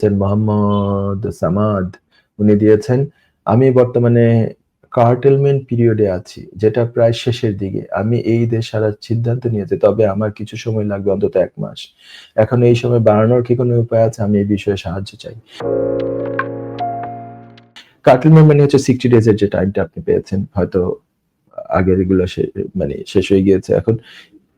মোহাম্মদ সামাদ উনি দিয়েছেন, আমি বর্তমানে কার্টেলমেন্ট পিরিয়ডে আছি, যেটা প্রায় শেষের দিকে। আমি এই দেশ ছাড়ার সিদ্ধান্ত নিয়েছি। তবে আমার কিছু সময় লাগবে, অন্তত ১ মাস। এখন এই সময় বাড়ানোর কি কোনো উপায় আছে? আমি এই বিষয়ে সাহায্য চাই। কার্টেলমেন্ট মানে হচ্ছে 60 ডেজ এর যে টাইমটা আপনি পেয়েছেন। হয়তো আগের এগুলো মানে শেষ হয়ে গিয়েছে। এখন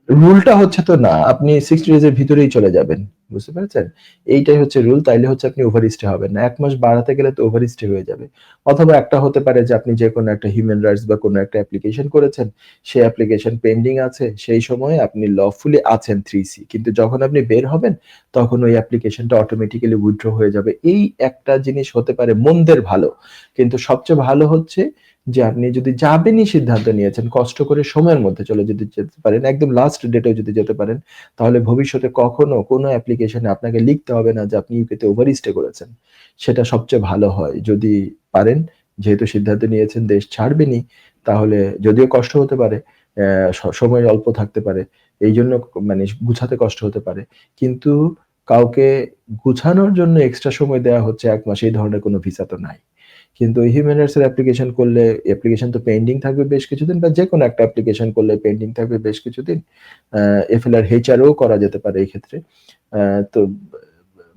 রুলটা হচ্ছে তো না, আপনি 60 ডেজ এর ভিতরেই চলে যাবেন। বুঝতে পেরেছেন? এইটাই হচ্ছে রুল। তাইলে হচ্ছে আপনি ওভার স্টে হবেন না। ১ মাস বাড়াতে গেলে তো ওভার স্টে হয়ে যাবে। অথবা একটা হতে পারে যে আপনি যেকোনো একটা হিউম্যান রাইটস বা কোনো একটা অ্যাপ্লিকেশন করেছেন, সেই অ্যাপ্লিকেশন পেন্ডিং আছে। সেই সময়ে আপনি লফুলি আছেন 3C, কিন্তু যখন আপনি বের হবেন, তখন ওই অ্যাপ্লিকেশনটা অটোমেটিক্যালি উইথড্র হয়ে যাবে। এই একটা জিনিস হতে পারে মন্দের ভালো। কিন্তু সবচেয়ে ভালো হচ্ছে যে আপনি যদি যাবেনই সিদ্ধান্ত নিয়েছেন, কষ্ট করে সময়ের মধ্যে চলে যদি যেতে পারেন, একদম লাস্ট ডেটেও যদি যেতে পারেন, তাহলে ভবিষ্যতে কখনো কোনো অ্যাপ্লিকেশনে আপনাকে লিখতে হবে না যে আপনি ইউকেতে ওভারস্টে করেছেন। সেটা সবচেয়ে ভালো হয় যদি পারেন। যেহেতু সিদ্ধান্ত নিয়েছেন দেশ ছাড়বেনই, তাহলে যদিও কষ্ট হতে পারে, সময় অল্প থাকতে পারে। এইজন্য মানে গুছাতে কষ্ট হতে পারে। কিন্তু কাউকে গুছানোর জন্য এক্সট্রা সময় দেয়া হচ্ছে ১ মাস, এই ধরনের কোনো ভিসা তো নাই। কিন্তু হিউম্যান রাইটস এর অ্যাপ্লিকেশন করলে অ্যাপ্লিকেশন তো পেন্ডিং থাকবে বেশ কিছুদিন, বা যেকোনো একটা অ্যাপ্লিকেশন করলে পেন্ডিং থাকবে বেশ কিছুদিন। এফএলআর এইচআরও করা যেতে পারে এই ক্ষেত্রে। তো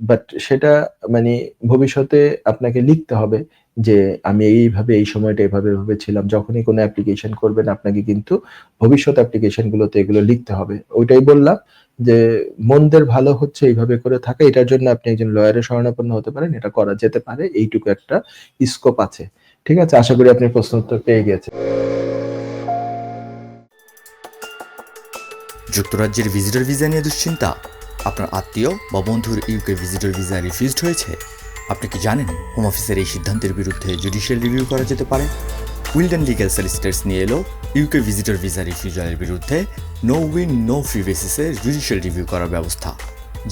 বাট সেটা মানে ভবিষ্যতে আপনাকে লিখতে হবে যে আমি এইভাবে এই সময়টা এভাবে ছিলাম। যখনই কোনো অ্যাপ্লিকেশন করবেন আপনাকে কিন্তু ভবিষ্যৎ অ্যাপ্লিকেশন গুলোতে এগুলো লিখতে হবে। ওইটাই বললাম যে মনদের ভালো হচ্ছে এইভাবে করে থাকা। এটার জন্য আপনি একজন লয়ারের শরণাপন্ন হতে পারেন। এটা করা যেতে পারে। এইটুকু একটা স্কোপ আছে। ঠিক আছে? আশা করি আপনি প্রশ্ন উত্তর পেয়ে গিয়েছেন। যুক্তরাজ্যের ভিজিটর ভিসা নিয়ে দুশ্চিন্তা? আপনার আত্মীয় বা বন্ধুর ইউকে ভিজিটর ভিসা রিফিউজড হয়েছে? আপনি কি জানেন হোম অফিসের এই সিদ্ধান্তের বিরুদ্ধে জুডিশিয়াল রিভিউ করা যেতে পারে? উইলডেন লিগ্যাল সলিসিটার্স নিয়ে এলো ইউকে ভিজিটর ভিসা রিফিউজালের বিরুদ্ধে নো উইন নো ফি বেসিসে জুডিশিয়াল রিভিউ করার ব্যবস্থা।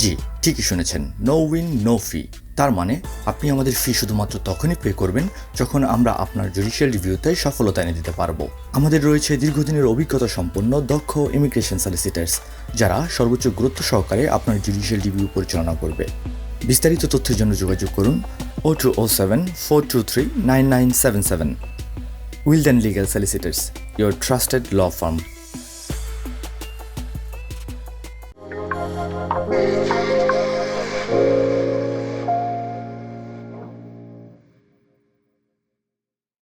জি, ঠিকই শুনেছেন, নো উইন নো ফি। তার মানে আপনি আমাদের ফি শুধুমাত্র তখনই পে করবেন যখন আমরা আপনার জুডিশিয়াল রিভিউতে সফলতা এনে দিতে পারবো। আমাদের রয়েছে দীর্ঘদিনের অভিজ্ঞতা সম্পন্ন দক্ষ ইমিগ্রেশন সলিসিটার্স, যারা সর্বোচ্চ গুরুত্ব সহকারে আপনার জুডিশিয়াল রিভিউ পরিচালনা করবে। বিস্তারিত তথ্যের জন্য যোগাযোগ করুন 0207 423 9977। Wilden legal solicitors, your trusted law firm.